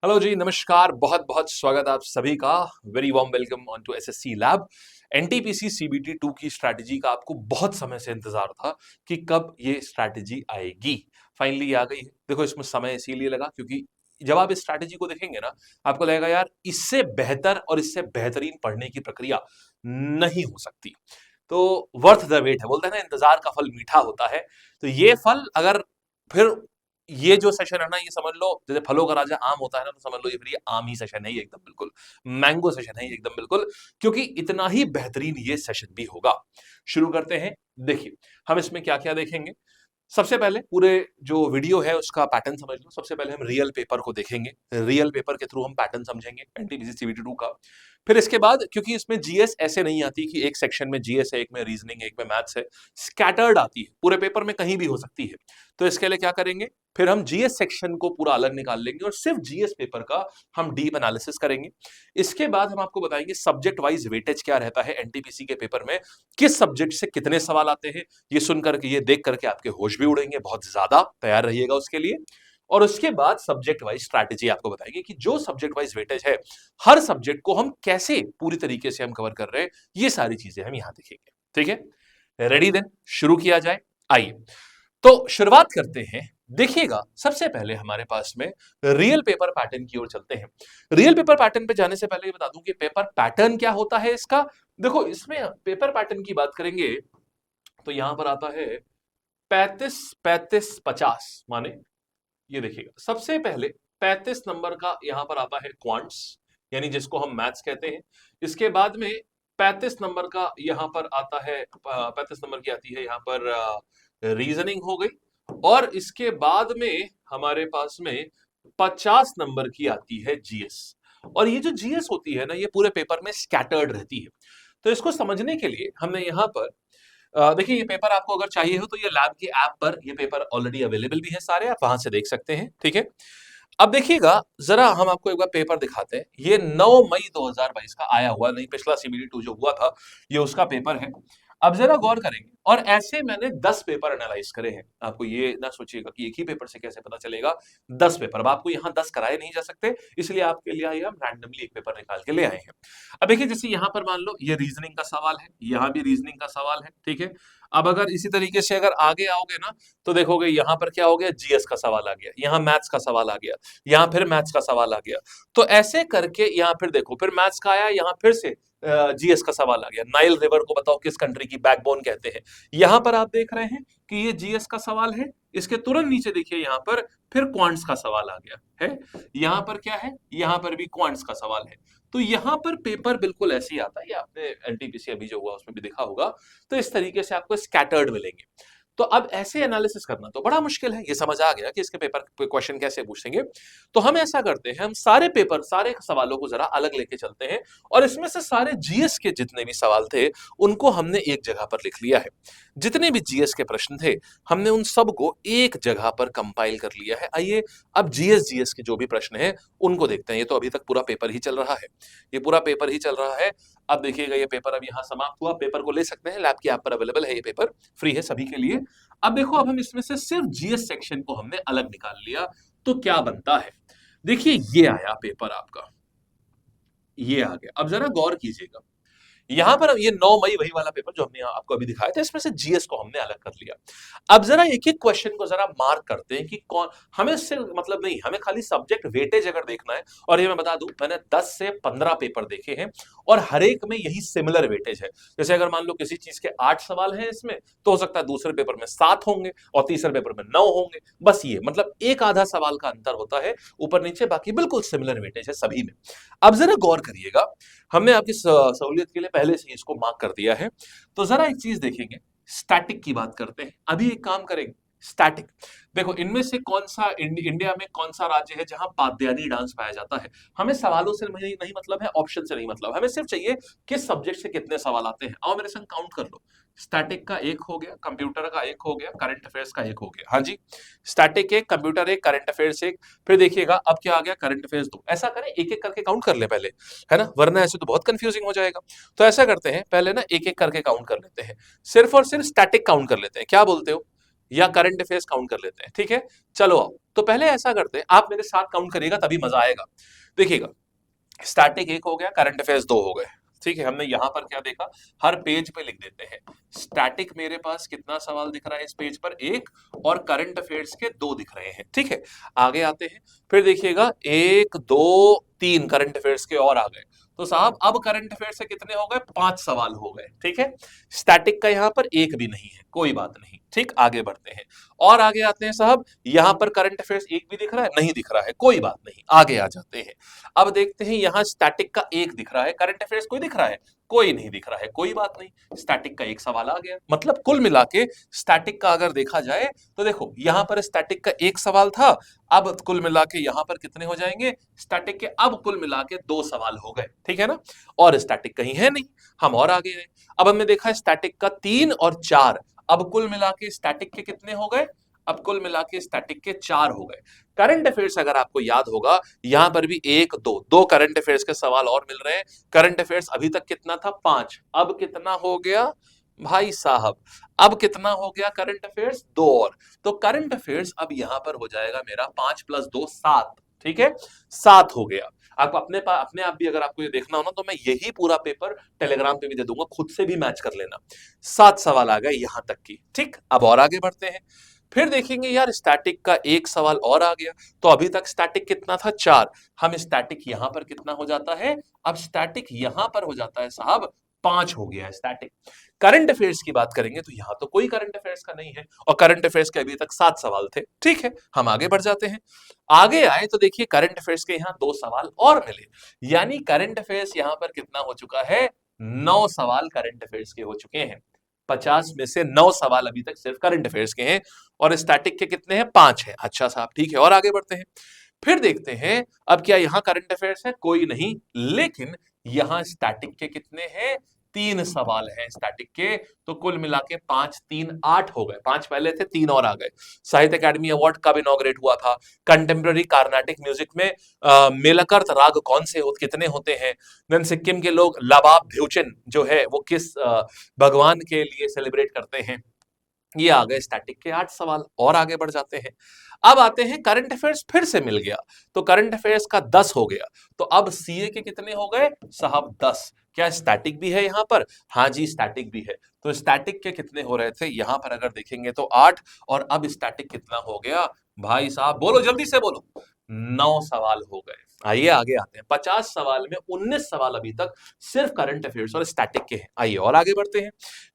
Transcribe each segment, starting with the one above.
Hello जी, नमस्कार। बहुत बहुत स्वागत आप सभी का। Very warm welcome on to SSC lab. NTPC CBT 2 की स्ट्रैटेजी का आपको बहुत समय से इंतजार था कि कब ये स्ट्रैटेजी आएगी। फाइनली आ गई है। देखो, इसमें समय इसीलिए लगा क्योंकि जब आप इस स्ट्रैटेजी को देखेंगे ना, आपको लगेगा यार इससे बेहतर और इससे बेहतरीन पढ़ने की प्रक्रिया नहीं हो सकती। तो वर्थ द वेट है, बोलते हैं ना, इंतजार का फल मीठा होता है। तो ये फल अगर फिर ये जो सेशन है ना, ये समझ लो जैसे फलों का राजा आम होता है ना, तो समझ लो ये फिर ये आम ही सेशन है, ये एकदम बिल्कुल मैंगो सेशन है ये एकदम बिल्कुल, क्योंकि इतना ही बेहतरीन ये सेशन भी होगा। शुरू करते हैं। देखिए, हम इसमें क्या क्या देखेंगे। सबसे पहले पूरे जो वीडियो है उसका पैटर्न समझ लो। सबसे पहले हम रियल पेपर को देखेंगे, रियल पेपर के थ्रू हम पैटर्न समझेंगे एनटीपीसी सीबीटी 2 का। फिर इसके बाद, क्योंकि इसमें जीएस ऐसे नहीं आती कि एक सेक्शन में जीएस है, एक में रीजनिंग, एक में मैथ्स है, स्कैटर्ड आती है, पूरे पेपर में कहीं भी हो सकती है। तो इसके लिए क्या करेंगे, फिर हम जीएस सेक्शन को पूरा अलग निकाल लेंगे और सिर्फ जीएस पेपर का हम डीप एनालिसिस करेंगे। इसके बाद हम आपको बताएंगे सब्जेक्ट वाइज वेटेज क्या रहता है एनटीपीसी के पेपर में, किस सब्जेक्ट से कितने सवाल आते हैं। ये सुनकर के, ये देख करके आपके होश भी उड़ेंगे, बहुत ज्यादा तैयार रहिएगा उसके लिए। और उसके बाद सब्जेक्ट वाइज स्ट्रैटेजी आपको बताएंगे कि जो सब्जेक्ट वाइज वेटेज है, हर सब्जेक्ट को हम कैसे पूरी तरीके से हम कवर कर रहे हैं, ये सारी चीजें हम यहां देखेंगे। ठीक है, रेडी देन, शुरू किया जाए। आइए, तो शुरुआत करते हैं। देखिएगा, सबसे पहले हमारे पास में रियल पेपर पैटर्न की ओर चलते हैं। रियल पेपर पैटर्न पे जाने से पहले ये बता दूं कि पेपर पैटर्न क्या होता है इसका। देखो, इसमें पेपर पैटर्न की बात करेंगे तो यहां पर आता है 35-35-50, माने ये देखिएगा, सबसे पहले 35 नंबर का यहां पर आता है क्वांट्स, यानी जिसको हम मैथ्स कहते हैं। इसके बाद में 35 नंबर का यहां पर आता है, 35 नंबर की आती है यहां पर रीजनिंग हो गई। और इसके बाद में हमारे पास में 50 नंबर की आती है जीएस। और ये जो जीएस होती है ना, ये पूरे पेपर में स्कैटर्ड रहती है। तो इसको समझने के लिए हमने यहां पर देखिए, ये पेपर आपको अगर चाहिए हो तो ये लैब की ऐप पर ये पेपर ऑलरेडी अवेलेबल भी है सारे, आप वहां से देख सकते हैं। ठीक है, अब देखिएगा, जरा हम आपको एक बार पेपर दिखाते हैं। ये 9 मई 2022 का आया हुआ, नहीं पिछला सीबीटी 2 जो हुआ था, ये उसका पेपर है। अब जरा गौर करेंगे, और ऐसे मैंने 10 पेपर एनालाइज करे हैं। आपको ये ना सोचिएगा कि एक ही पेपर से कैसे पता चलेगा, 10 पेपर। अब आपको यहाँ 10 कराए नहीं जा सकते, इसलिए आपके लिए हम रैंडमली एक पेपर निकाल के ले आए हैं। अब देखिए, जैसे यहाँ पर मान लो ये रीजनिंग का सवाल है, यहाँ भी रीजनिंग का सवाल है। ठीक है, अब अगर इसी तरीके से अगर आगे आओगे ना, तो देखोगे यहाँ पर क्या हो गया, जीएस का सवाल आ गया, यहाँ मैथ्स का सवाल आ गया, यहाँ फिर मैथ्स का सवाल आ गया। तो ऐसे करके यहाँ फिर देखो, फिर मैथ्स का आया, यहाँ फिर से जीएस का सवाल आ गया। नाइल रिवर को बताओ किस कंट्री की बैकबोन कहते हैं। यहाँ पर आप देख रहे हैं कि ये जीएस का सवाल है। इसके तुरंत नीचे देखिए, यहाँ पर फिर क्वांट्स का सवाल आ गया है। यहाँ पर क्या है, यहाँ पर भी क्वांट्स का सवाल है। तो यहाँ पर पेपर बिल्कुल ऐसे ही आता है, ये आपने एनटीपीसी अभी जो हुआ उसमें भी देखा होगा। तो इस तरीके से आपको स्कैटर्ड मिलेंगे। तो अब ऐसे एनालिसिस करना तो बड़ा मुश्किल है, ये समझ आ गया कि इसके पेपर क्वेश्चन कैसे पूछेंगे। तो हम ऐसा करते हैं, हम सारे पेपर, सारे सवालों को जरा अलग लेके चलते हैं, और इसमें से सारे जीएस के जितने भी सवाल थे उनको हमने एक जगह पर लिख लिया है। जितने भी जीएस के प्रश्न थे, हमने उन सब को एक जगह पर कंपाइल कर लिया है। आइए, अब जीएस के जो भी प्रश्न है उनको देखते हैं। ये तो अभी तक पूरा पेपर ही चल रहा है, ये पूरा पेपर ही चल रहा है। अब देखिएगा, ये पेपर अब यहाँ समाप्त हुआ। पेपर को ले सकते हैं, लैब की ऐप पर अवेलेबल है, ये पेपर फ्री है सभी के लिए। अब देखो, अब हम इसमें से सिर्फ जीएस सेक्शन को हमने अलग निकाल लिया, तो क्या बनता है। देखिए, ये आया पेपर आपका, ये आ गया। अब जरा गौर कीजिएगा, यहां पर ये 9 मई वही वाला पेपर जो हमने आपको अभी दिखाया था, इसमें से जीएस को हमने अलग कर लिया। अब जरा एक एक क्वेश्चन को जरा मार्क करते हैं कि कौन, हमें इससे मतलब नहीं, हमें खाली सब्जेक्ट वेटेज अगर देखना है। और ये मैं बता दूं, मैंने 10 से 15 पेपर देखे हैं और हर एक में यही सिमिलर वेटेज है। जैसे अगर मान लो किसी चीज के 8 सवाल हैं इसमें, तो हो सकता है दूसरे पेपर में 7 होंगे और तीसरे पेपर में 9 होंगे। बस ये मतलब एक आधा सवाल का अंतर होता है ऊपर नीचे, बाकी बिल्कुल सिमिलर वेटेज है सभी में। अब जरा गौर करिएगा, हमने आपकी सहूलियत के लिए पहले से इसको मार्क कर दिया है। तो जरा एक चीज देखेंगे, स्टैटिक की बात करते हैं। अभी एक काम करेंगे, स्टैटिक। देखो, इनमें से कौन सा इंडिया में कौन सा राज्य है जहां पादयानी डांस पाया जाता है। हमें सवालों से नहीं मतलब है, ऑप्शन से नहीं मतलब, हमें सिर्फ चाहिए किस सब्जेक्ट से कितने सवाल आते हैं। आओ मेरे संग काउंट कर लो। स्टैटिक का एक हो गया, कंप्यूटर का एक हो गया, करंट अफेयर्स का एक हो गया। हाँ जी, स्टैटिक एक, कंप्यूटर एक, करंट अफेयर्स एक। फिर देखिएगा अब क्या आ गया, करंट अफेयर्स दो। ऐसा करें, एक एक करके काउंट कर ले पहले, है ना, वरना ऐसे तो बहुत कंफ्यूजिंग हो जाएगा। तो ऐसा करते हैं, पहले ना एक एक करके काउंट कर लेते हैं, सिर्फ और सिर्फ स्टैटिक काउंट कर लेते हैं। क्या बोलते हो, या करंट अफेयर्स काउंट कर लेते हैं? ठीक है, चलो आओ। तो पहले ऐसा करते हैं, आप मेरे साथ काउंट करिएगा तभी मजा आएगा। देखिएगा, स्टैटिक एक हो गया, करंट अफेयर्स दो हो गए। ठीक है, हमने यहां पर क्या देखा, हर पेज पे लिख देते हैं स्टैटिक मेरे पास कितना सवाल दिख रहा है इस पेज पर, एक, और करंट अफेयर्स के दो दिख रहे हैं। ठीक है, आगे आते हैं, फिर देखिएगा एक दो तीन करंट अफेयर्स के और आ गए। तो साहब अब करंट अफेयर्स से कितने हो गए, 5 सवाल हो गए। ठीक है, स्टैटिक का यहां पर एक भी नहीं है, कोई बात नहीं। ठीक, आगे बढ़ते हैं और आगे आते हैं साहब, यहां पर करंट अफेयर्स एक भी दिख रहा है, नहीं दिख रहा है, कोई बात नहीं, आगे आ जाते हैं। अब देखते हैं यहां स्टैटिक का एक दिख रहा है, करंट अफेयर्स कोई दिख रहा है, कोई नहीं दिख रहा है, कोई बात नहीं, स्टैटिक का एक सवाल आ गया। मतलब कुल मिला के स्टैटिक का अगर देखा जाए तो देखो यहां पर स्टैटिक का एक सवाल था, अब कुल मिला के यहां पर कितने हो जाएंगे, स्टैटिक के अब कुल मिला के 2 सवाल हो गए। ठीक है ना, और स्टैटिक कहीं है नहीं, हम और आगे गए। अब हमने देखा स्टैटिक का 3 और 4, अब कुल मिला के स्टैटिक के कितने हो गए, अब कुल मिला के स्टैटिक के 4 हो गए। करंट अफेयर्स अगर आपको याद होगा, यहां पर भी एक दो करंट अफेयर्स के सवाल और मिल रहे हैं। करंट अफेयर्स अभी तक कितना था, 5, अब कितना हो गया भाई साहब, अब कितना हो गया करंट अफेयर्स, 2 और। तो करंट अफेयर्स अब यहां पर हो जाएगा मेरा 5 + 2 7। ठीक है, 7 हो गया। आप अपने आप भी अगर आपको ये देखना हो ना, तो मैं यही पूरा पेपर टेलीग्राम पे भी दे दूंगा, खुद से भी मैच कर लेना। 7 सवाल आ गए यहां तक की। ठीक, अब और आगे बढ़ते हैं, फिर देखेंगे यार स्टैटिक का एक सवाल और आ गया। तो अभी तक स्टैटिक कितना था, 4, हम स्टैटिक यहां पर कितना हो जाता है, अब स्टैटिक यहां पर हो जाता है साहब 5 हो गया है स्टैटिक। करंट अफेयर्स की बात करेंगे तो यहां तो कोई करंट अफेयर्स का नहीं है, और करंट अफेयर्स के अभी तक 7 सवाल थे। ठीक है, हम आगे बढ़ जाते हैं। आगे आए तो देखिए करंट अफेयर्स के यहां 2 सवाल और मिले, यानी करंट अफेयर्स यहां पर कितना हो चुका है, 9 सवाल करंट अफेयर्स के हो चुके हैं। 50 में से 9 सवाल अभी तक सिर्फ करंट अफेयर्स के हैं, और स्टैटिक के कितने हैं, 5 हैं। अच्छा साहब, ठीक है, और आगे बढ़ते हैं, फिर देखते हैं अब क्या यहां करंट अफेयर्स है, कोई नहीं, लेकिन यहां स्टैटिक के कितने हैं, 3 सवाल हैं स्टैटिक के। तो कुल मिला के 5 3 8 हो गए, 5 पहले थे, 3 और आ गए। साहित्य अकादमी अवार्ड कब इनॉग्रेट हुआ था, कंटेम्प्रेरी कार्नाटिक म्यूजिक में मेलकर्त राग कौन से कितने होते हैं, देन सिक्किम के लोग लाबाब ध्योचन जो है वो किस भगवान के लिए सेलिब्रेट करते हैं। ये आ गए स्टैटिक के 8 सवाल, और आगे बढ़ जाते हैं। अब आते हैं करंट अफेयर्स, फिर से मिल गया, तो करंट अफेयर्स का 10 हो गया। तो अब सीए के कितने हो गए साहब, 10। क्या स्टैटिक भी है यहां पर, हाँ जी स्टैटिक भी है। तो स्टैटिक के कितने हो रहे थे यहां पर अगर देखेंगे तो 8, और अब स्टैटिक कितना हो गया भाई साहब, बोलो जल्दी से बोलो, 9 सवाल हो गए। आइए आगे आते हैं, 50 सवाल में 19 सवाल अभी तक सिर्फ करंट अफेयर्स और स्टैटिक के हैं। आइए और आगे बढ़ते हैं,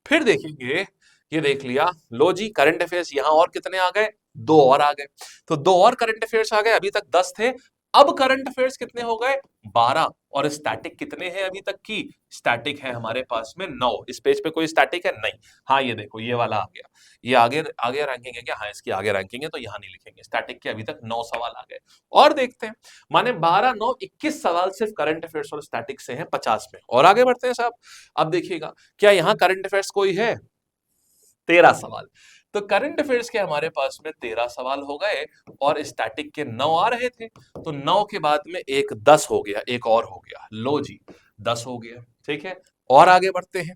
फिर देखेंगे, ये देख लिया, लो जी करंट अफेयर्स यहां और कितने आ गए, 2 और आ गए। तो 2 और करंट अफेयर्स आ गए, अभी तक 10 थे, अब करंट अफेयर्स कितने हो गए, 12। और स्टैटिक कितने हैं अभी तक की, स्टैटिक है हमारे पास में 9। इस पेज पे कोई स्टैटिक है नहीं, हाँ ये देखो ये वाला आ गया, ये आगे आगे रैंकिंग है क्या, हाँ इसकी आगे रैंकिंग है, तो यहां नहीं लिखेंगे, स्टैटिक के अभी तक 9 सवाल आ गए। और देखते हैं, माने 12 9 21 सवाल सिर्फ करंट अफेयर्स और स्टैटिक से हैं 50 में। और आगे बढ़ते हैं साहब, अब देखिएगा क्या यहां करंट अफेयर्स कोई है, 13 सवाल। तो करंट अफेयर्स के हमारे पास में 13 सवाल हो गए, और स्टैटिक के 9 आ रहे थे। तो 9 के बाद में एक 10 हो गया, एक और हो गया, लो जी 10 हो गया। ठीक है, और आगे बढ़ते हैं,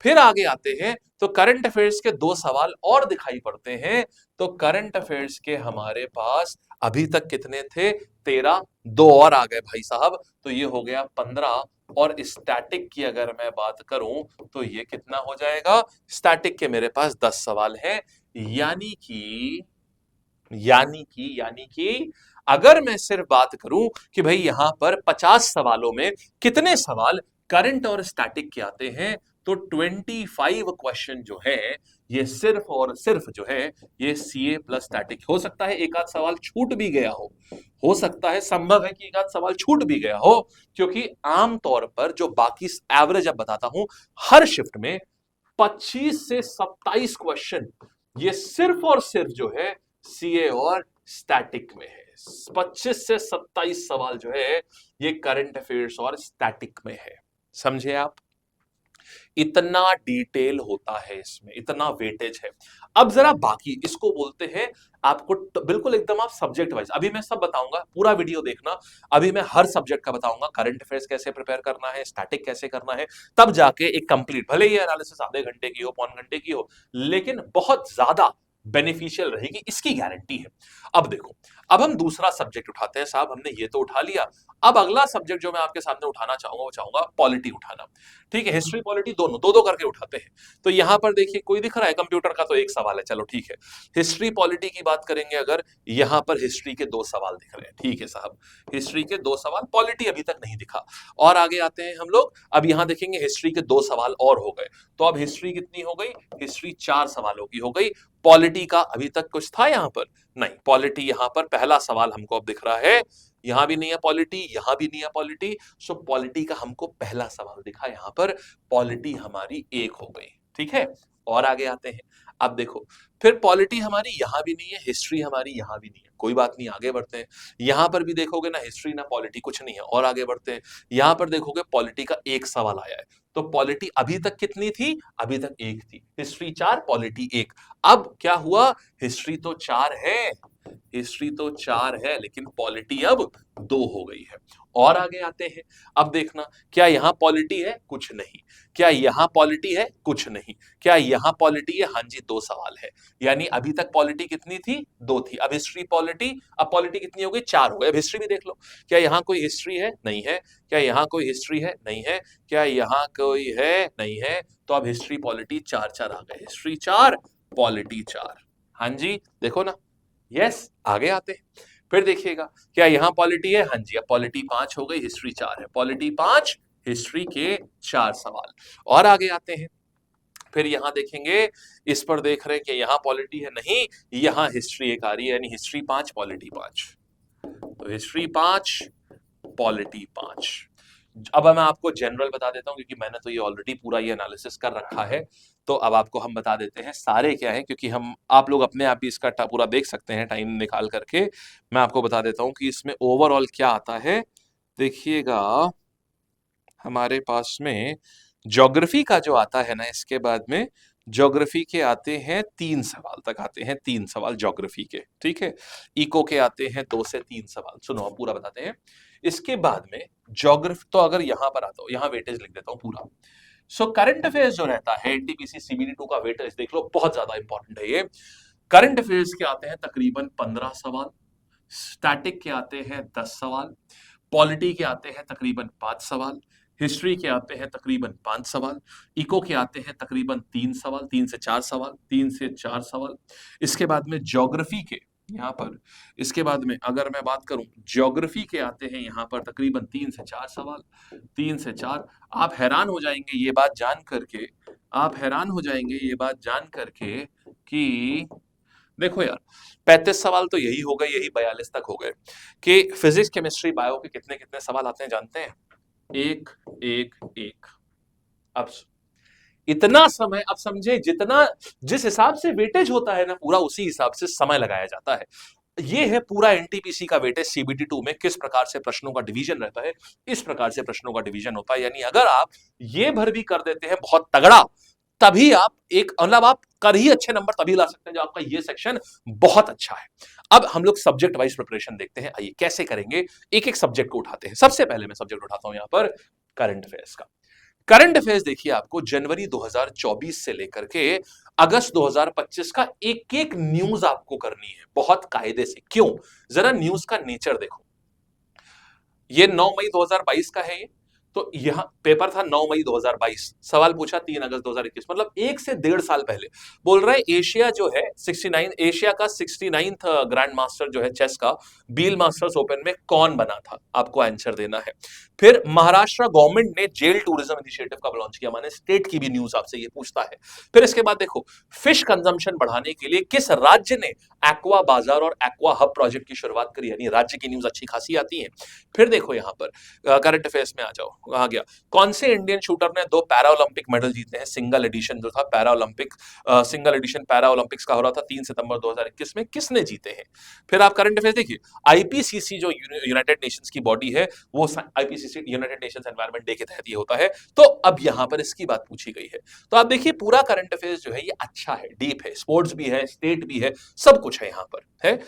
फिर आगे आते हैं तो करंट अफेयर्स के 2 सवाल और दिखाई पड़ते हैं। तो करंट अफेयर्स के हमारे पास अभी तक कितने थे, 13, 2 और आ गए भाई साहब, तो ये हो गया 15। और स्टैटिक की अगर मैं बात करूं तो ये कितना हो जाएगा, स्टैटिक के मेरे पास 10 सवाल हैं, यानी कि अगर मैं सिर्फ बात करूं कि भाई यहां पर 50 सवालों में कितने सवाल करंट और स्टैटिक के आते हैं, तो 25 क्वेश्चन जो है ये सिर्फ और सिर्फ जो है ये सीए प्लस स्टैटिक। हो सकता है एक आध सवाल छूट भी गया हो सकता है, संभव है कि एक आध सवाल छूट भी गया हो, क्योंकि आमतौर पर जो बाकी एवरेज अब बताता हूं, हर शिफ्ट में 25 से 27 क्वेश्चन ये सिर्फ और सिर्फ जो है सीए और स्टैटिक में है। 25 से 27 सवाल जो है ये करंट अफेयर्स और स्टैटिक में है, समझे आप, इतना डिटेल होता है इसमें, इतना वेटेज है। अब जरा बाकी इसको बोलते हैं आपको बिल्कुल एकदम आप सब्जेक्ट वाइज, अभी मैं सब बताऊंगा, पूरा वीडियो देखना, अभी मैं हर सब्जेक्ट का बताऊंगा, करंट अफेयर्स कैसे प्रिपेयर करना है, स्टैटिक कैसे करना है, तब जाके एक कंप्लीट, भले ये एनालिसिस आधे घंटे की हो, पौन घंटे की हो, लेकिन बहुत ज्यादा बेनिफिशियल रहेगी, इसकी गारंटी है। अब देखो, अब हम दूसरा सब्जेक्ट उठाते हैं साहब, हमने ये तो उठा लिया। अब अगला सब्जेक्ट जो मैं आपके सामने उठाना चाहूंगा वो चाहूंगा पॉलिटी उठाना। ठीक है, हिस्ट्री पॉलिटी दोनों दो दो करके उठाते हैं। तो यहां पर देखिए कोई दिख रहा है, कंप्यूटर का तो एक सवाल है, चलो ठीक है। हिस्ट्री पॉलिटी की बात करेंगे अगर, यहां पर हिस्ट्री के दो सवाल दिख रहे हैं। ठीक है साहब, हिस्ट्री के दो सवाल, पॉलिटी अभी तक नहीं दिखा। और आगे आते हैं हम लोग, अब यहां देखेंगे हिस्ट्री के दो सवाल और हो गए। तो अब हिस्ट्री कितनी हो गई, हिस्ट्री 4 सवालों की हो गई। पॉलिटी का अभी तक कुछ था यहां पर नहीं, पॉलिटी यहां पर पहला सवाल हमको अब दिख रहा है, यहां भी नहीं है पॉलिटी, यहां भी नहीं है पॉलिटी। सो पॉलिटी का हमको पहला सवाल दिखा यहां पर, पॉलिटी हमारी एक हो गई। ठीक है, और आगे आते हैं। अब देखो, फिर पॉलिटी हमारी यहां भी नहीं है, हिस्ट्री हमारी यहां भी नहीं है, कोई बात नहीं, आगे बढ़ते हैं। यहां पर भी देखोगे ना हिस्ट्री ना पॉलिटी, कुछ नहीं है, और आगे बढ़ते हैं। यहां पर देखोगे पॉलिटी का एक सवाल आया है। तो पॉलिटी अभी तक कितनी थी, अभी तक एक थी, हिस्ट्री 4 पॉलिटी 1। अब क्या हुआ, हिस्ट्री तो 4 है, हिस्ट्री तो 4 है, लेकिन पॉलिटी अब 2 हो गई है। और आगे आते हैं। अब देखना, क्या यहां पॉलिटी है, कुछ नहीं। क्या यहां पॉलिटी है, कुछ नहीं। क्या यहां पॉलिटी है, हां जी, 2 सवाल है। यानी अभी तक पॉलिटी कितनी थी, 2 थी। अब हिस्ट्री पॉलिटी, अब पॉलिटी कितनी हो गई, 4 हो गई। अब हिस्ट्री भी देख लो, क्या यहां कोई हिस्ट्री है, नहीं है। क्या यहां कोई हिस्ट्री है, नहीं है। क्या यहां कोई है, नहीं है। तो अब हिस्ट्री पॉलिटी 4 4 आ गए, हिस्ट्री 4 पॉलिटी 4। हां जी, देखो ना, यस, आगे आते हैं। फिर देखिएगा, क्या यहां पॉलिटी है, हां जी, अब पॉलिटी 5 हो गई, हिस्ट्री 4 है, पॉलिटी 5, हिस्ट्री के 4 सवाल। और आगे आते हैं। फिर यहां देखेंगे, इस पर देख रहे हैं कि यहां पॉलिटी है, नहीं, यहां हिस्ट्री एक आ रही है, यानी हिस्ट्री 5 पॉलिटी 5। तो हिस्ट्री 5 पॉलिटी 5। अब मैं आपको जनरल बता देता हूं, क्योंकि मैंने तो ये ऑलरेडी पूरा ये एनालिसिस कर रखा है। तो अब आपको हम बता देते हैं सारे क्या है, क्योंकि हम, आप लोग अपने आप भी इसका पूरा देख सकते हैं टाइम निकाल करके। मैं आपको बता देता हूं कि इसमें ओवरऑल क्या आता है। देखिएगा, हमारे पास में ज्योग्राफी का जो आता है ना, इसके बाद में ज्योग्राफी के आते हैं 3 सवाल तक आते हैं, 3 सवाल ज्योग्राफी के। ठीक है, इको के आते हैं 2 से 3 सवाल। सुनो, हम पूरा बताते हैं। इसके बाद में ज्योग्राफी, तो अगर यहां पर आता हूं, यहां वेटेज लिख देता हूं पूरा। सो करंट अफेयर्स जो रहता है, एनटीपीसी सीबीडी 2 का वेटेज देख लो, बहुत ज्यादा इंपॉर्टेंट है ये। करंट अफेयर्स के आते हैं तकरीबन 15 सवाल, स्टैटिक के आते हैं 10 सवाल, पॉलिटी के आते हैं तकरीबन 5 सवाल, हिस्ट्री के आते हैं तकरीबन 5 सवाल, इको के आते हैं तकरीबन 3 सवाल, 3 से 4 सवाल, 3 से 4 सवाल। इसके बाद में ज्योग्राफी के यहां पर, इसके बाद में अगर मैं बात करूं, ज्योग्राफी के आते हैं यहां पर तकरीबन 3 से 4 सवाल, 3 से 4। आप हैरान हो जाएंगे ये बात जान करके, आप हैरान हो जाएंगे ये बात जान करके कि देखो यार, 35 सवाल तो यही हो गए, यही 42 तक हो गए। कि फिजिक्स केमिस्ट्री बायो के कितने कितने सवाल आते हैं जानते हैं, एक एक एक। अब इतना समय, अब समझे, जितना, जिस हिसाब से वेटेज होता है ना पूरा, उसी हिसाब से समय लगाया जाता है। ये है पूरा एनटीपीसी का वेटेज। सीबीटी 2 में किस प्रकार से प्रश्नों का डिवीजन रहता है, इस प्रकार से प्रश्नों का डिवीजन होता है। यानी अगर आप ये भर भी कर देते हैं बहुत तगड़ा, तभी आप एक, मतलब आप कर ही अच्छे नंबर तभी ला सकते हैं जो आपका ये सेक्शन बहुत अच्छा है। अब हम लोग सब्जेक्ट वाइज प्रिपरेशन देखते हैं, आइए कैसे करेंगे। एक एक सब्जेक्ट को उठाते हैं। सबसे पहले मैं सब्जेक्ट उठाता हूं यहां पर करंट अफेयर्स का। करंट अफेयर्स देखिए, आपको जनवरी 2024 से लेकर के अगस्त 2025 का एक एक न्यूज आपको करनी है बहुत कायदे से। क्यों, जरा न्यूज का नेचर देखो। ये 9 मई 2022 का है ये, तो यहां पेपर था 9 मई 2022, सवाल पूछा 3 अगस्त 2021, मतलब 1 से 1.5 साल पहले। बोल रहा है एशिया जो है 69, एशिया का 69th ग्रैंड मास्टर जो है चेस का, बील मास्टर्स ओपन में कौन बना था, आपको आंसर देना है। फिर महाराष्ट्र गवर्नमेंट ने जेल टूरिज्म इनिशिएटिव कब लॉन्च किया, माने स्टेट की भी न्यूज आपसे ये पूछता है। फिर इसके बाद देखो, फिश कंजम्पशन बढ़ाने के लिए किस राज्य ने एक्वा बाजार और एक्वा हब प्रोजेक्ट की शुरुआत करी, यानी राज्य की न्यूज अच्छी खासी आती है। फिर देखो यहां पर करंट अफेयर्स में आ जाओ, आ गया, कौन से इंडियन शूटर ने 2 पैरा ओलंपिक मेडल जीते हैं, सिंगल एडिशन जो था para Olympic, single edition para Olympics का हो रहा था 3 सितंबर 2021 में, किसने जीते हैं। फिर आप करंट अफेयर्स देखिए, आईपीसीसी जो यूनाइटेड नेशंस की बॉडी है, वो IPCC United Nations environment day के तहत ये होता है। तो अब यहां पर इसकी बात पूछी गई है। तो आप देखिए पूरा करंट अफेयर्स जो है ये अच्छा है, डीप है, स्पोर्ट्स भी है, स्टेट भी है, सब कुछ है यहां पर है।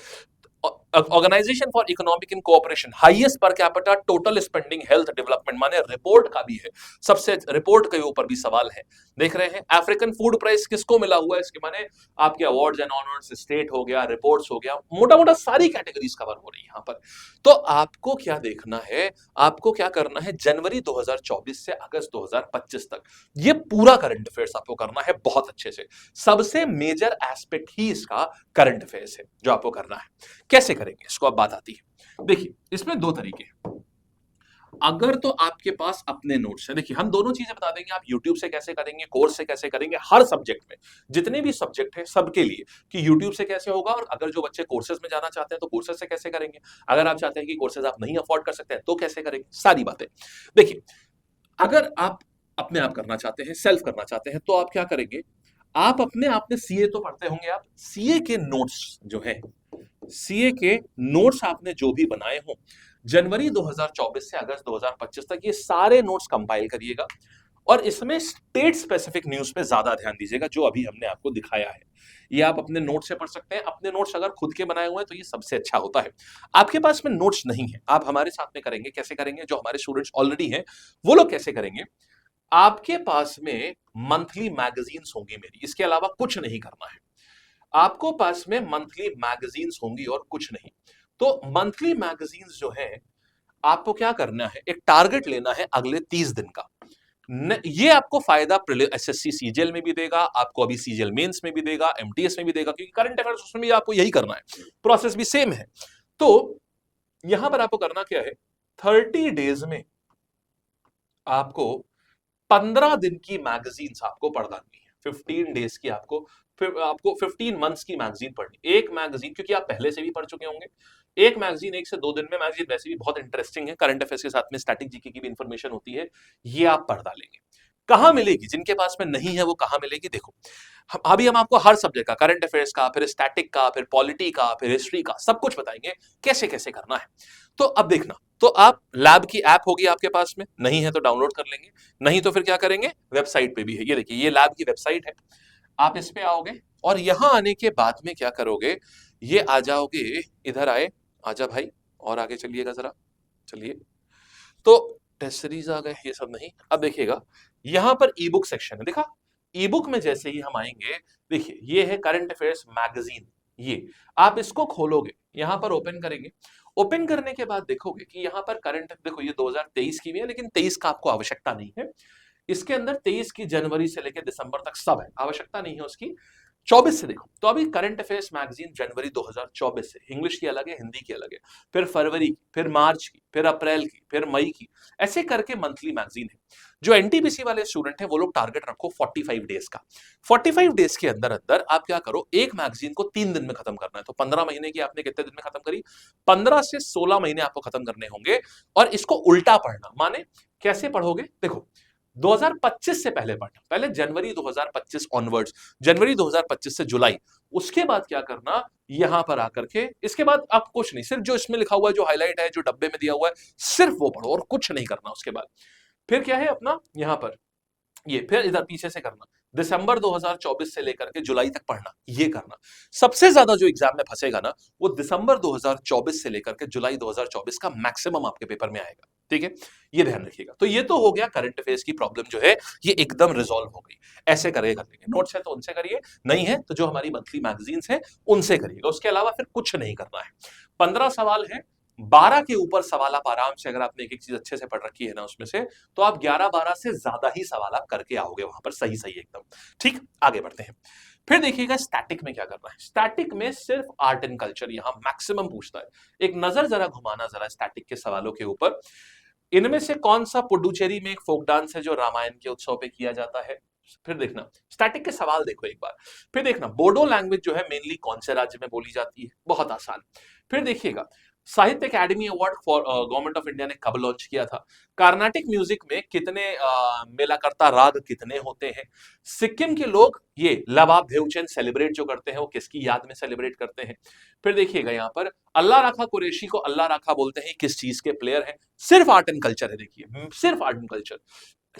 Organization for economic and cooperation, highest per capita total spending health development, माने रिपोर्ट का भी है, सबसे रिपोर्ट के ऊपर भी सवाल है। देख रहे हैं अफ्रीकन फूड प्राइस किसको मिला हुआ है, इसके माने आपके अवार्ड्स एंड ऑनर्स, स्टेट हो गया, रिपोर्ट्स हो गया, मोटा मोटा सारी कैटेगरीज कवर हो रही है यहाँ पर। तो आपको क्या देखना है, आपको क्या करना है, जनवरी 2024 से अगस्त 2025 तक ये पूरा करंट अफेयर्स आपको करना है बहुत अच्छे से। सबसे मेजर एस्पेक्ट ही इसका करंट अफेयर्स है जो आपको करना है। कैसे करेंगे इसको, अब बात आती है। देखिए इसमें दो तरीके हैं। अगर तो आपके पास अपने नोट्स हैं, देखिए हम दोनों चीजें बता देंगे, आप YouTube से कैसे करेंगे, कोर्स से कैसे करेंगे, हर सब्जेक्ट में जितने भी सब्जेक्ट हैं सबके लिए कि YouTube से कैसे होगा, और अगर जो बच्चे कोर्सेज में जाना चाहते हैं तो कोर्सेज से कैसे करेंगे, अगर आप चाहते हैं कि कोर्सेज आप नहीं अफोर्ड कर सकते हैं तो कैसे करेंगे, सारी बातें। देखिए अगर आप अपने आप करना चाहते हैं, सेल्फ करना चाहते हैं, तो आप क्या करेंगे, आप अपने आप में सीए तो पढ़ते होंगे, आप सीए के नोट्स जो है, सीए के नोट्स आपने जो भी बनाए हो जनवरी 2024 से अगस्त 2025 तक, ये सारे नोट्स कंपाइल करिएगा और इसमें स्टेट स्पेसिफिक न्यूज पे ज्यादा ध्यान दीजिएगा जो अभी हमने आपको दिखाया है। ये आप अपने नोट्स से पढ़ सकते हैं। अपने नोट्स अगर खुद के बनाए हुए हैं तो ये सबसे अच्छा होता है। आपके पास में नोट्स नहीं है, आप हमारे साथ में करेंगे। कैसे करेंगे, जो हमारे स्टूडेंट्स ऑलरेडी हैं वो लोग कैसे करेंगे, आपके पास में मंथली मैगजीन्स होंगी मेरी, इसके अलावा कुछ नहीं करना है। आपको पास में मंथली मैगजीन्स होंगी और कुछ नहीं। तो मंथली मैगजीन्स जो है आपको क्या करना है, एक टारगेट लेना है अगले 30 दिन का। ये आपको फायदा एसएससी सीजीएल में भी देगा, आपको अभी सीजीएल मेंस में भी देगा, एमटीएस में भी देगा, क्योंकि करंट अफेयर्स उसमें भी आपको यही करना है, प्रोसेस भी सेम है। तो यहां पर आपको करना क्या है, 30 डेज में आपको 15 दिन की मैगजीन्स आपको पढ़नी है। 15 डेज की आपको 15 मंथ्स की मैगजीन पढ़नी। एक मैगजीन, क्योंकि आप पहले से भी पढ़ चुके होंगे, एक मैगजीन 1 से 2 दिन में, मैगजीन वैसे भी बहुत इंटरेस्टिंग है, करंट अफेयर्स के साथ में स्टैटिक जीके की भी इंफॉर्मेशन होती है, ये आप पढ़ डालेंगे। कहां मिलेगी, जिनके पास में नहीं है वो कहां मिलेगी, देखो अभी हम आपको हर सब्जेक्ट का, करंट अफेयर्स का, फिर स्टैटिक का, फिर पॉलिटी का, फिर हिस्ट्री का, सब कुछ बताएंगे कैसे कैसे करना है। तो अब देखना, तो आप लैब की ऐप होगी आपके पास में, नहीं है तो डाउनलोड कर लेंगे, नहीं तो फिर क्या करेंगे, वेबसाइट पे भी है, ये देखिए ये लैब की वेबसाइट है, आप इस पे आओगे और यहां आने के बाद में क्या करोगे, ये आ जाओगे, इधर आए, आजा भाई और आगे चलिएगा जरा, चलिए। तो टेस्ट सीरीज आ गए, ये सब नहीं। अब देखिएगा यहां पर ई बुक सेक्शन है, देखा, ई बुक में जैसे ही हम आएंगे, देखिए ये है करंट अफेयर्स मैगजीन, ये आप इसको खोलोगे, यहां पर ओपन करेंगे। ओपन करने के बाद देखोगे कि यहां पर करंट, देखो ये 2023 की भी है, लेकिन 23 का आपको आवश्यकता नहीं है। इसके अंदर 23 की जनवरी से लेकर दिसंबर तक सब है, आवश्यकता नहीं है उसकी। 24 से देखो, तो अभी करंट अफेयर्स मैगजीन जनवरी 2024 से, इंग्लिश की अलग है, हिंदी की अलग है, फिर फरवरी की, फिर मार्च की, फिर अप्रैल की, फिर मई की, ऐसे करके मंथली मैगजीन है। जो एनटीपीसी वाले स्टूडेंट है वो लोग टारगेट रखो 45 डेज का। 45 डेज के अंदर अंदर आप क्या करो, एक मैगजीन को 3 दिन में खत्म करना है। तो 15 महीने की आपने कितने दिन में खत्म करी, 15 से 16 महीने आपको खत्म करने होंगे। और इसको उल्टा पढ़ना, माने कैसे पढ़ोगे, देखो 2025 से पहले पढ़ना, पहले जनवरी 2025 ऑनवर्ड्स, जनवरी 2025 से जुलाई, उसके बाद क्या करना, यहां पर आकर के, इसके बाद आप कुछ नहीं, सिर्फ जो इसमें लिखा हुआ है, जो हाईलाइट है, जो डब्बे में दिया हुआ है, सिर्फ वो पढ़ो और कुछ नहीं करना। उसके बाद फिर क्या है अपना यहां पर, ये फिर इधर पीछे से करना, दिसंबर 2024 से लेकर के जुलाई तक पढ़ना, ये करना। सबसे ज्यादा जो एग्जाम में फंसेगा ना, वो दिसंबर 2024 से लेकर के जुलाई 2024 का मैक्सिमम आपके पेपर में आएगा, ठीक है, ये ध्यान रखिएगा। तो ये तो हो गया करंट अफेयर्स की प्रॉब्लम जो है, ये एकदम रिजॉल्व हो गई। ऐसे करेगा, नोट्स है तो उनसे करिए, नहीं है तो जो हमारी मंथली मैगजीन्स है उनसे करिएगा, उसके अलावा फिर कुछ नहीं करना है। 15 सवाल है, 12 के ऊपर सवाल आप आराम से, अगर आपने एक एक चीज अच्छे से पढ़ रखी है ना उसमें से, तो आप 11-12 से ज्यादा ही सवाल आप करके आओगे वहां पर, सही सही एकदम ठीक। आगे बढ़ते हैं, फिर देखिएगा स्टैटिक में क्या करना है। स्टैटिक में सिर्फ आर्ट एंड कल्चर यहां मैक्सिमम पूछता है। एक नजर जरा घुमाना जरा स्टैटिक के सवालों के ऊपर, इनमें से कौन सा पुडुचेरी में एक फोक डांस है जो रामायण के उत्सव पे किया जाता है। फिर देखना स्टैटिक के सवाल देखो एक बार। फिर देखना बोडो लैंग्वेज जो है मेनली कौन से राज्य में बोली जाती है, बहुत आसान। फिर देखिएगा साहित्य academy award for government of India ने कब लॉन्च किया था। कार्नाटिक म्यूजिक में कितने मेलाकर्ता राग कितने होते हैं। सिक्किम के लोग ये लबाब धेवचंद सेलिब्रेट जो करते हैं वो किसकी याद में सेलिब्रेट करते हैं। फिर देखिएगा यहाँ पर अल्लाह राखा कुरैशी को अल्लाह राखा बोलते हैं, किस चीज के प्लेयर हैं। सिर्फ आर्ट एंड कल्चर है, देखिए सिर्फ art and culture.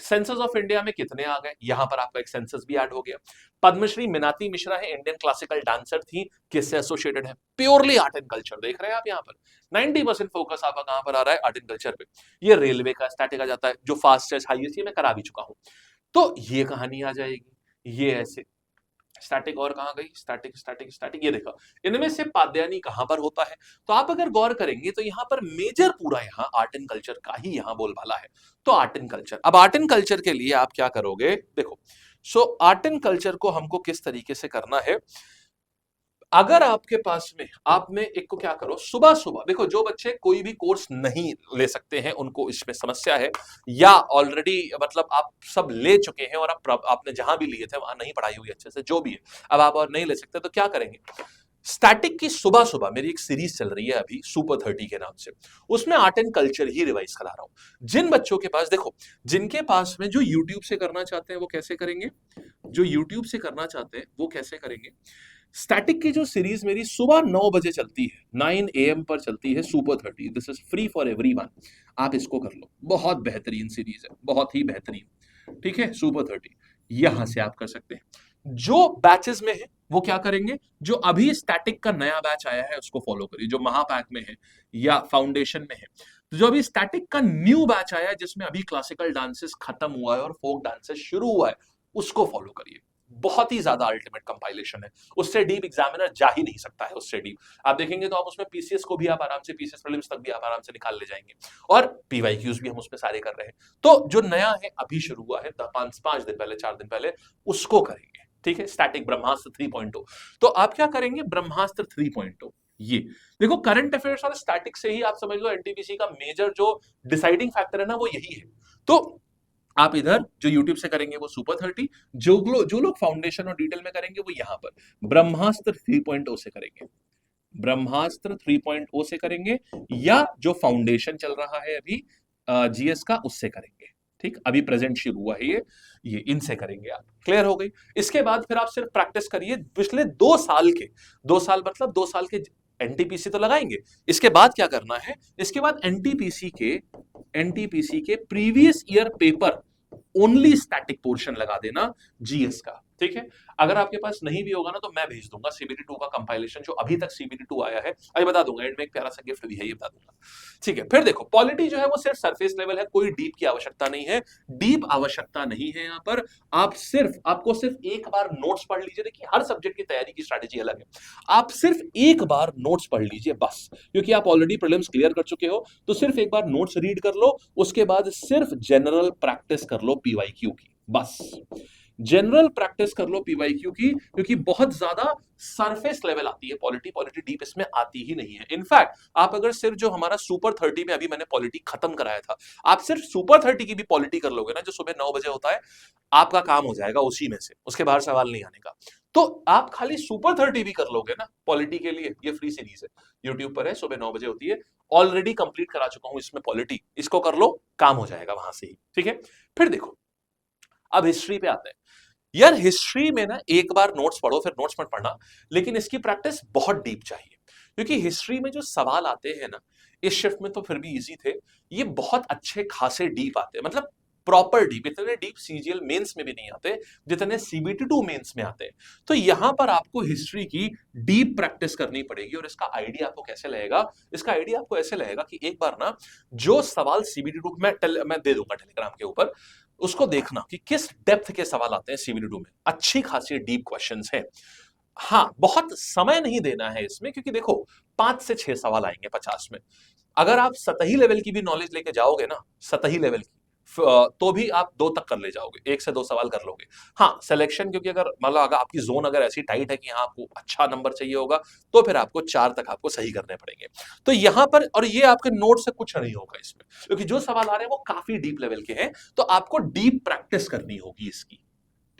Census of India में कितने आ गए, यहां पर आपका एक सेंसस भी ऐड हो गया। पद्मश्री मीनाती मिश्रा है, इंडियन क्लासिकल डांसर थी, किससे एसोसिएटेड है, प्योरली आर्ट एंड कल्चर। देख रहे हैं आप यहाँ पर 90% फोकस आपका कहां पर आ रहा है, आर्ट एंड कल्चर पे। ये रेलवे का स्टैटिक आ जाता है, जो फास्टेस्ट हाईएस्ट, ये मैं करा भी चुका हूं। तो ये कहानी आ जाएगी, ये ऐसे स्टैटिक। और कहां गई स्टैटिक स्टैटिक स्टैटिक, ये देखो इनमें से पादयानी कहां पर होता है। तो आप अगर गौर करेंगे तो यहां पर मेजर पूरा यहां आर्ट एंड कल्चर का ही यहां बोलबाला है। तो आर्ट एंड कल्चर, अब आर्ट एंड कल्चर के लिए आप क्या करोगे, देखो सो आर्ट एंड कल्चर को हमको किस तरीके से करना है। अगर आपके पास में आप में एक को क्या करो, सुबह सुबह देखो, जो बच्चे कोई भी कोर्स नहीं ले सकते हैं उनको इसमें समस्या है, या ऑलरेडी मतलब आप सब ले चुके हैं और आपने जहां भी लिए थे वहां नहीं पढ़ाई हुई अच्छे से, जो भी है, अब आप और नहीं ले सकते तो क्या करेंगे। स्टैटिक की सुबह सुबह मेरी एक सीरीज चल रही है अभी सुपर 30 के नाम से, उसमें art and culture he revise करा रहा हूं। जिन बच्चों के पास, देखो जिनके पास में जो यूट्यूब से करना चाहते हैं वो कैसे करेंगे, जो यूट्यूब से करना चाहते हैं वो कैसे करेंगे। स्टैटिक की जो सीरीज मेरी सुबह 9 बजे चलती है, 9 AM पर चलती है super 30, this is free for everyone. आप इसको कर लो, बहुत बेहतरीन सीरीज है, बहुत ही बेहतरीन, ठीक है, सुपर 30 यहां से आप कर सकते हैं। जो बैचेस में है वो क्या करेंगे, जो अभी स्टैटिक का नया बैच आया है उसको फॉलो करिए, जो महापैक में है या फाउंडेशन में है। तो जो अभी स्टैटिक का न्यू बैच आया है जिसमें अभी क्लासिकल डांसेस खत्म हुआ है और फोक डांसेस शुरू हुआ है, उसको फॉलो करिए। बहुत ही ज्यादा अल्टीमेट कंपाइलेशन है, उससे डीप एग्जामिनर जा ही नहीं सकता है, उससे डीप आप देखेंगे तो आप उसमें पीसीएस को भी आप आराम से, पीसीएस प्रीलिम्स तक भी आप आराम से निकाल ले जाएंगे, और पीवाईक्यूज भी हम उसमें सारे कर रहे हैं। तो जो नया है अभी शुरू हुआ है 5 दिन पहले, 4 दिन पहले, उसको करेंगे, ठीक है, स्टैटिक ब्रह्मास्त्र 3.0। तो आप क्या करेंगे, ब्रह्मास्त्र 3.0। ये देखो करंट अफेयर्स और स्टैटिक से ही आप समझ लो एनटीपीसी का मेजर जो डिसाइडिंग फैक्टर है ना वो यही है। तो आप इधर जो YouTube से करेंगे वो सुपर 30, जो लोग फाउंडेशन और डिटेल में करेंगे वो यहां पर ब्रह्मास्त्र 3.0 से करेंगे, ब्रह्मास्त्र 3.0 से करेंगे, या जो फाउंडेशन चल रहा है अभी जीएस का उससे करेंगे। ठीक, अभी प्रेजेंट शुरू हुआ है ये इनसे करेंगे आप। क्लियर हो गई। इसके बाद फिर आप सिर्फ प्रैक्टिस करिए पिछले 2 साल के, 2 साल मतलब 2 साल के एनटीपीसी तो लगाएंगे। इसके बाद क्या करना है, इसके बाद एनटीपीसी के previous year paper only static portion लगा देना जीएस का। ठीक है, अगर आपके पास नहीं भी होगा ना तो मैं भेज दूंगा सीबीटी 2 का कंपाइलेशन, जो अभी तक सीबीटी 2 आया है, अभी बता दूंगा, एंड में एक प्यारा सा गिफ्ट भी है, ये बता दूंगा। ठीक है, फिर देखो पॉलिटी जो है वो सिर्फ सरफेस लेवल है, कोई डीप की आवश्यकता नहीं है, डीप आवश्यकता नहीं है यहाँ पर। आपको सिर्फ एक बार नोट्स पढ़ लीजिए। देखिए हर सब्जेक्ट की तैयारी की स्ट्रैटेजी अलग है, आप सिर्फ एक बार नोट्स पढ़ लीजिए बस, क्योंकि आप ऑलरेडी प्रीलिम्स क्लियर कर चुके हो, तो सिर्फ एक बार नोट्स रीड कर लो, उसके बाद सिर्फ जनरल प्रैक्टिस कर लो पीवाईक्यू की, बस जनरल प्रैक्टिस कर लो पीवाईक्यू की, क्योंकि बहुत ज्यादा सरफेस लेवल आती है पॉलिटी डीप इसमें आती ही नहीं है। इनफैक्ट आप अगर सिर्फ जो हमारा सुपर 30 में अभी मैंने पॉलिटी खत्म कराया था, आप सिर्फ सुपर 30 की भी पॉलिटी कर लोगे ना, जो सुबह 9 बजे होता है, आपका काम हो जाएगा उसी में से, उसके बाहर सवाल नहीं आने का। तो आप खाली सुपर 30 भी कर लोगे ना पॉलिटी के लिए, ये फ्री सीरीज है, यूट्यूब पर है, सुबह 9 बजे होती है, ऑलरेडी कंप्लीट करा चुका हूं इसमें पॉलिटी, इसको कर लो, काम हो जाएगा वहां से ही। ठीक है, फिर देखो अब हिस्ट्री पे आते हैं। यार हिस्ट्री में ना एक बार नोट्स पढ़ो फिर नोट्स मत पढ़ना, लेकिन इसकी प्रैक्टिस बहुत डीप चाहिए, क्योंकि हिस्ट्री में जो सवाल आते हैं ना, इस शिफ्ट में तो फिर भी इजी थे, ये बहुत अच्छे खासे डीप आते हैं, मतलब प्रॉपर डीप, इतने डीप सीजीएल मेंस में भी नहीं आते जितने सीबीटी 2 मेंस में आते हैं। तो यहां पर आपको हिस्ट्री की डीप प्रैक्टिस करनी पड़ेगी, और इसका आइडिया आपको कैसे लगेगा, इसका आइडिया आपको ऐसे लगेगा कि एक बार ना जो सवाल सीबीटी 2 मैं दे दूंगा टेलीग्राम के ऊपर, उसको देखना कि किस डेप्थ के सवाल आते हैं सीबीटी 2 में, अच्छी खासी डीप क्वेश्चंस हैं। हाँ, बहुत समय नहीं देना है इसमें, क्योंकि देखो 5 से 6 सवाल आएंगे 50 में। अगर आप सतही लेवल की भी नॉलेज लेके जाओगे ना, सतही लेवल की, तो भी आप 2 तक कर ले जाओगे, 1 से 2 सवाल कर लोगे। हाँ सिलेक्शन, क्योंकि अगर मतलब अगर आपकी जोन अगर ऐसी टाइट है कि हाँ आपको अच्छा नंबर चाहिए होगा, तो फिर आपको 4 तक आपको सही करने पड़ेंगे। तो यहां पर, और ये आपके नोट से कुछ नहीं होगा इसमें, क्योंकि जो सवाल आ रहे हैं वो काफी डीप लेवल के हैं, तो आपको डीप प्रैक्टिस करनी होगी इसकी।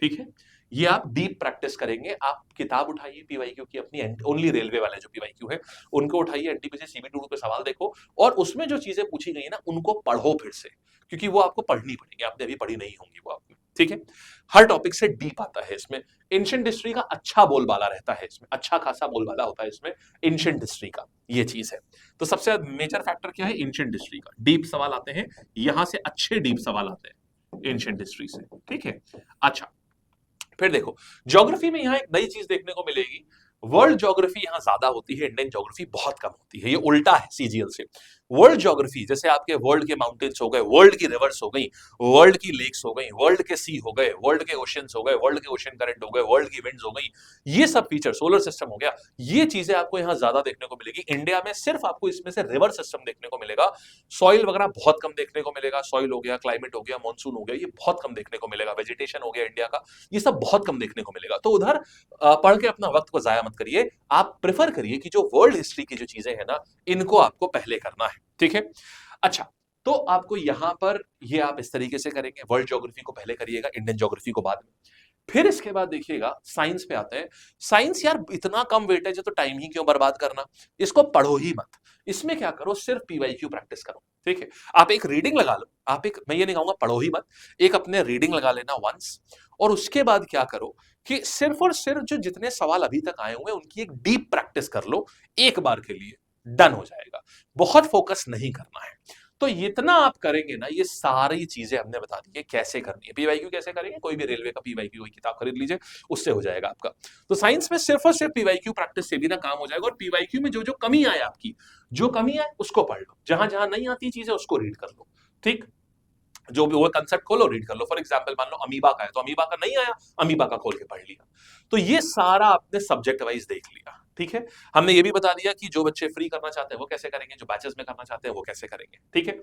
ठीक है, ये आप डीप प्रैक्टिस करेंगे। आप किताब उठाइए पीवाईक्यू की अपनी, ओनली रेलवे वाले जो पीवाईक्यू है उनको उठाइए, एनटीपीसी सीबीटी 2 पे सवाल देखो, और उसमें जो चीजें पूछी गई ना उनको पढ़ो फिर से, क्योंकि वो आपको पढ़नी पड़ेगी, आपने अभी पढ़ी नहीं होंगी वो आपने। ठीक है, हर टॉपिक से डीप आता है इसमें। एंशिएंट हिस्ट्री का अच्छा बोलबाला रहता है इसमें, अच्छा खासा बोलबाला होता है इसमें एंशिएंट हिस्ट्री का, ये चीज है। तो सबसे मेजर फैक्टर क्या है, एंशिएंट हिस्ट्री का डीप सवाल आते हैं, यहां से अच्छे डीप सवाल आते हैं। एंशिएंट हिस्ट्री से, ठीक है। अच्छा, फिर देखो ज्योग्राफी में यहां एक नई चीज देखने को मिलेगी, वर्ल्ड ज्योग्राफी यहां ज्यादा होती है, इंडियन ज्योग्राफी बहुत कम होती है, ये उल्टा है सीजीएल से। वर्ल्ड ज्योग्राफी जैसे आपके वर्ल्ड के माउंटेन्स हो गए, वर्ल्ड की रिवर्स हो गई, वर्ल्ड की लेक्स हो गई, वर्ल्ड के सी हो गए, वर्ल्ड के ओशियंस हो गए, वर्ल्ड के ओशन करंट हो गए, वर्ल्ड की विंड्स हो गई, ये सब फीचर, सोलर सिस्टम हो गया, ये चीजें आपको यहां ज्यादा देखने को मिलेगी। इंडिया में सिर्फ आपको इसमें से रिवर सिस्टम देखने को मिलेगा, सॉइल वगैरह बहुत कम देखने को मिलेगा, सॉइल हो गया, क्लाइमेट हो गया, मानसून हो गया, ये बहुत कम देखने को मिलेगा, वेजिटेशन हो गया इंडिया का, ये सब बहुत कम देखने को मिलेगा। तो उधर पढ़ के अपना वक्त को जाया मत करिए, आप प्रेफर करिए कि जो वर्ल्ड हिस्ट्री की जो चीजें हैं ना, इनको आपको पहले करना है, ठीक है। अच्छा, तो आपको यहां पर ये आप इस तरीके से करेंगे, वर्ल्ड ज्योग्राफी को पहले करिएगा, इंडियन ज्योग्राफी को बाद में। फिर इसके बाद देखिएगा साइंस पे आते हैं। साइंस यार इतना कम वेटेज है तो टाइम ही क्यों बर्बाद करना, इसको पढ़ो ही मत, इसमें क्या करो, सिर्फ पीवाईक्यू प्रैक्टिस करो, ठीक है। आप एक रीडिंग लगा लो, आप एक, मैं ये नहीं कहूंगा पढ़ो ही मत, एक अपने रीडिंग लगा लेना वंस, और उसके बाद क्या करो कि सिर्फ और सिर्फ जो जितने सवाल अभी तक आए हुए हैं उनकी एक डीप प्रैक्टिस कर लो एक बार के लिए, डन हो जाएगा, बहुत फोकस नहीं करना है। तो इतना आप करेंगे ना, ये सारी चीजें हमने बता दी है कैसे करनी है। पीवाईक्यू कैसे करेंगे, कोई भी रेलवे का पीवाईक्यू की किताब खरीद लीजिए, उससे हो जाएगा आपका। तो साइंस में सिर्फ और सिर्फ पीवाईक्यू प्रैक्टिस से भी ना काम हो जाएगा, और पीवाईक्यू में जो जो कमी आए आपकी, जो कमी आए उसको पढ़ लो, जहां जहां नहीं आती चीजें उसको रीड कर लो, ठीक। जो भी वो कंसेप्ट खोलो, रीड कर लो। फॉर एग्जांपल मान लो अमीबा का है, तो अमीबा का नहीं आया, अमीबा का खोल के पढ़ लिया। तो ये सारा आपने सब्जेक्ट वाइज देख लिया, ठीक है। हमने ये भी बता दिया कि जो बच्चे फ्री करना चाहते हैं वो कैसे करेंगे, जो बैचेस में करना चाहते हैं वो कैसे करेंगे, ठीक है।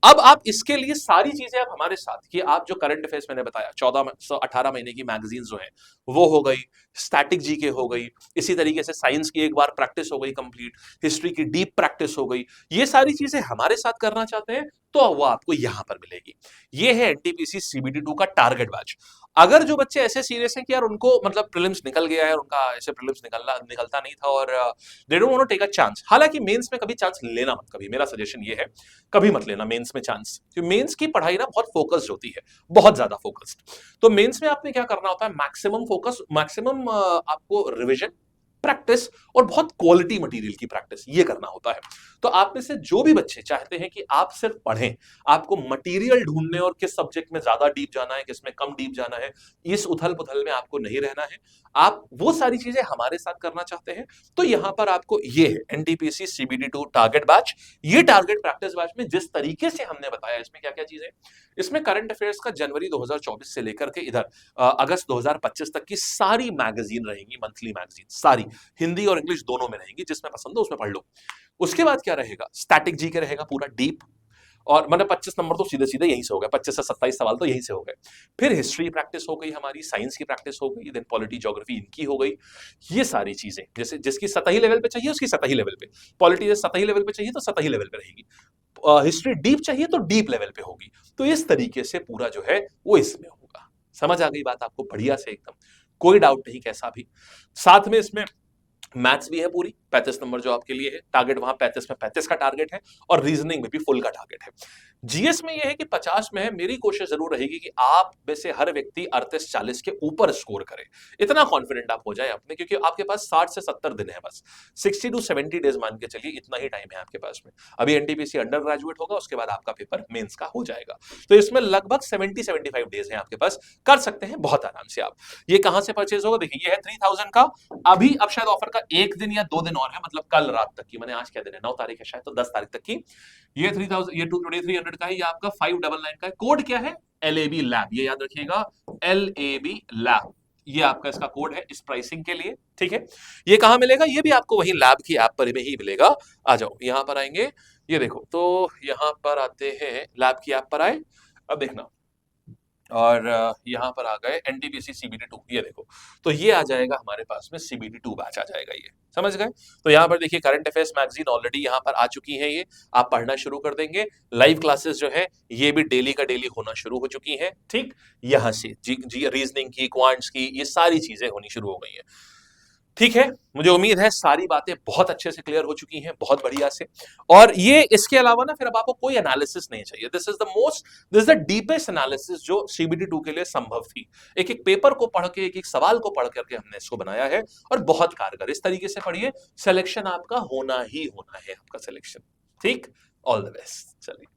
अब आप इसके लिए सारी चीजें आप हमारे साथ, कि आप जो करंट अफेयर्स मैंने बताया 14-18 महीने की मैगजीन्स जो है वो हो गई, स्टैटिक जीके हो गई, इसी तरीके से साइंस की एक बार प्रैक्टिस हो गई कंप्लीट, हिस्ट्री की डीप प्रैक्टिस हो गई, ये सारी चीजें हमारे साथ करना चाहते हैं तो वो आपको यहां पर मिलेगी। ये है एनटीपीसी सीबीटी 2 का टारगेट बैच। अगर जो बच्चे ऐसे सीरियस हैं कि यार उनको मतलब प्रीलिम्स निकल गया है, उनका ऐसे प्रीलिम्स निकलता नहीं था और they don't want to take a chance, हालांकि मेंस में कभी चांस लेना मत, कभी मेरा सजेशन ये है, कभी मत लेना मेंस में चांस, क्योंकि मेंस की पढ़ाई ना बहुत फोकस्ड होती है, बहुत ज्यादा फोकस्ड। तो मेंस में आपने क्या करना होता है, मैक्सिमम फोकस, मैक्सिमम आपको रिविजन, प्रैक्टिस और बहुत क्वालिटी मटेरियल की प्रैक्टिस, ये करना होता है। तो आप में से जो भी बच्चे चाहते हैं कि आप सिर्फ पढ़ें, आपको मटेरियल ढूंढने और किस सब्जेक्ट में ज्यादा डीप जाना है, किस में कम डीप जाना है, इस उथल पुथल में आपको नहीं रहना है, आप वो सारी चीजें हमारे साथ करना चाहते हैं, तो यहां पर आपको ये है एनटीपीसी सीबीटी 2 टारगेट बैच। ये टारगेट प्रैक्टिस बैच में जिस तरीके से हमने बताया, इसमें क्या क्या चीजें, इसमें करंट अफेयर्स का जनवरी 2024 से लेकर के इधर अगस्त 2025 तक की सारी मैगजीन रहेंगी, मंथली मैगजीन सारी, हिंदी और इंग्लिश दोनों में रहेंगी, जिसमें पसंद हो उसमें पढ़ लो। उसके बाद क्या रहेगा, स्टैटिक जीके रहेगा पूरा डीप, और मतलब 25 नंबर तो सीधे सीधे यहीं से हो गए, 25 से 27 सवाल तो यहीं से हो गए। फिर हिस्ट्री प्रैक्टिस हो गई हमारी, साइंस की प्रैक्टिस हो गई, देन पॉलिटी ज्योग्राफी इनकी हो गई, ये सारी चीजें जैसे जिसकी सतही लेवल पे चाहिए उसकी सतही लेवल पे, पॉलिटी सतही लेवल पे चाहिए तो सतही लेवल पे रहेगी, हिस्ट्री डीप चाहिए तो डीप लेवल पे होगी। तो इस तरीके से पूरा जो है वो इसमें होगा। समझ आ गई बात आपको बढ़िया से एकदम, कोई डाउट नहीं कैसा भी। साथ में इसमें मैथ्स भी है पूरी 35 नंबर जो आपके लिए है, टारगेट वहां 35 में 35 का टारगेट है, और रीजनिंग में भी फुल का टारगेट है। जीएस में यह है कि 50 में है, मेरी कोशिश जरूर रहेगी कि आप में से हर व्यक्ति 38-40 के ऊपर स्कोर करे, इतना कॉन्फिडेंट आप हो जाए अपने, क्योंकि आपके पास 60 से 70 दिन है बस, 60 to 70 डेज मान के चलिए, इतना ही टाइम है आपके पास में। अभी एनटीपीसी अंडर ग्रेजुएट होगा, उसके बाद आपका पेपर मेंस का हो जाएगा, तो इसमें लगभग 70-75 डेज है आपके पास, कर सकते हैं बहुत आराम से आप। ये कहां से परचेज होगा, देखिए ये है 3000 का, अभी अब शायद ऑफर का 1 दिन या 2 दिन और है, मतलब कल रात तक की, मैंने आज क्या दिन है 9 तारीख है शायद, तो 10 तारीख तक की ये 3000, ये 2300 का है, ये आपका 599 का है। कोड क्या है, LAB लैब, ये याद रखिएगा, LAB लैब, ये आपका इसका कोड है इस प्राइसिंग के लिए, ठीक है। ये कहां मिलेगा, ये भी आपको वही लैब की ऐप पर में ही मिलेगा। आ जाओ यहां पर आएंगे, ये देखो, तो यहां पर आते हैं, लैब की ऐप पर आए, अब देखना, और यहां पर आ गए एनटीपीसी सीबीटी 2, ये देखो, तो ये आ जाएगा हमारे पास में सीबीटी 2 बैच आ जाएगा, ये समझ गए। तो यहां पर देखिए करंट अफेयर्स मैगजीन ऑलरेडी यहां पर आ चुकी है, ये आप पढ़ना शुरू कर देंगे। लाइव क्लासेस जो है ये भी डेली का डेली होना शुरू हो चुकी है, ठीक। यहां से जी रीजनिंग की, क्वांट्स की, ये सारी चीजें होनी शुरू हो गई हैं, ठीक है। मुझे उम्मीद है सारी बातें बहुत अच्छे से क्लियर हो चुकी हैं, बहुत बढ़िया से। और ये इसके अलावा ना फिर अब आपको कोई एनालिसिस नहीं चाहिए, this is the deepest analysis जो सीबीटी 2 के लिए संभव थी। एक एक पेपर को पढ़ के, एक एक सवाल को पढ़ करके हमने इसको बनाया है, और बहुत कारगर, इस तरीके से पढ़िए, सिलेक्शन आपका होना ही होना है, आपका सिलेक्शन, ठीक। ऑल द बेस्ट, चलिए।